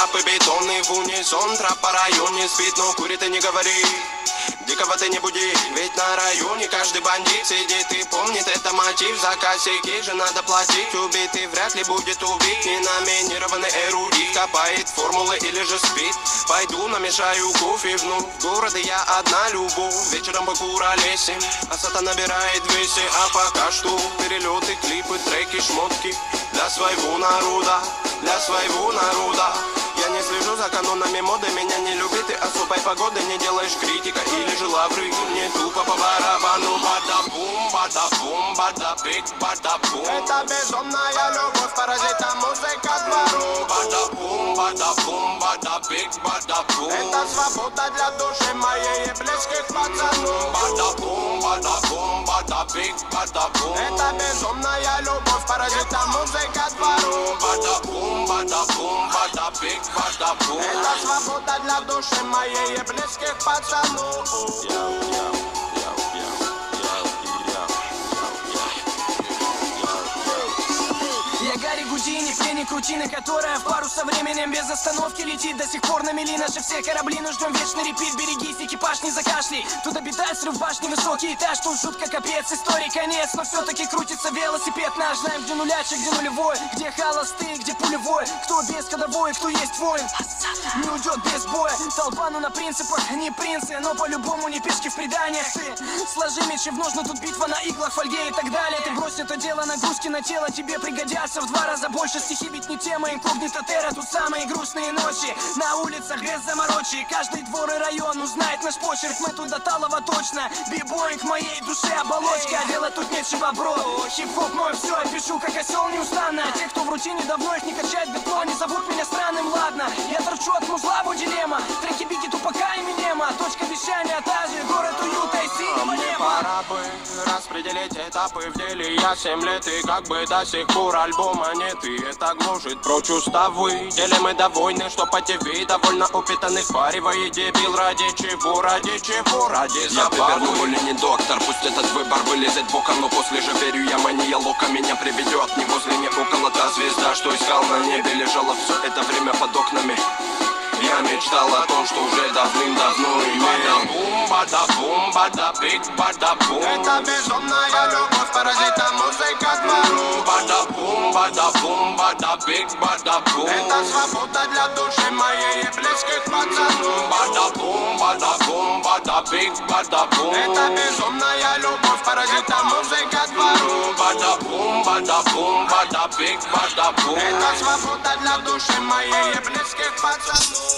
трапы бетонный в унисон. Трап по районе спит, но курит и не говорит. Дикого ты не буди, ведь на районе каждый бандит сидит и помнит это мотив. За косяки же надо платить. Убитый вряд ли будет убит. Неноминированный эрудит копает формулы или же спит. Пойду намешаю кофе вновь. В городе я одна любовь. Вечером покуролесим, а сата набирает весе. А пока что перелеты, клипы, треки, шмотки для своего народа, для своего народа. Я не слежу за канонами моды, меня не любит и особой погоды не делаешь критика или же лавры. Не тупо по барабану. Бада-бум, бада-бум, бада-бик, бада-бум. Это безумная любовь, паразита музыка двору. Бада-бум, бада-бум, бада-бик, бада-бум. Это свобода для души моей и близких пацанов. Бада-бум, бада-бум, бада-бик, бада-бум. Это безумная любовь, паразита музыка двору. Бада-бум, бада-бум, бада-бик, бада-бум. Это свобода для души моей и близких пацанов. Я Гарри Гудини, пленник рутины, которая в пару со временем без остановки летит. До сих пор на мели наши все корабли, но ждем вечный репит. Берегись, экипаж, не закашляй. Тут обитает срыв башни, высокий этаж. Тут жутко капец, истории конец. Но все-таки крутится велосипед наш. Знаем, где нулячек, где нулевой, где холостый, где пулевой. Кто без кодовой, кто есть воин, не уйдет без боя. Толпа, ну на принципах, не принцы, но по-любому не пешки в преданиях. Ты сложи мечи в ножны, тут битва на иглах, фольге и так далее. Ты брось это дело, нагрузки на тело тебе пригодятся в 2 раза больше. Стихи ведь не тема, инкогнито терра. Тут самые грустные ночи, на улицах без заморочи. Каждый двор и район узнает наш почерк. Мы тут до талого точно, бибоинг моей душе оболочка. Делать тут нечего, бро. Хип-хоп мой все, я пишу как осел неустанно. Те, кто в рутине давно, их не качает бетон. Не зовут меня странным, ладно. Я торчу от музла, бо дилемма. Треки Бигги, Тупака и Минема. Точка вещания та же, город уюта и синего неба. Пора бы распределить этапы в деле. Я 7 лет и как бы до сих пор альбома нет. И это гложет прочь уставы. Деле мы довольны, что по ТВ довольно упитанных варивает дебил. Ради чего, ради чего, ради забавы. Я выверну или не доктор, пусть этот выбор вылезет боком. Но после же верю я, мания лока меня приведет. Не возле, не около та звезда, что искал на небе. Лежала все это время под окнами. Я мечтал о том, что уже давным-давно имел. Бада-бум, бада-бум, бада-бик, бада-бум. Это безумная любовь, паразита музыка двору. Бада-бум, бада-бум, бада-бик, бада-бум. Это свобода для души моей и близких пацанов. Бада-бум, бада-бум, бада-бик, бада-бум. Это безумная любовь, паразита музыка двору. Бада-бум, бада-бум, бада-бик, бада-бум. Это свобода для души моей и близких пацанов.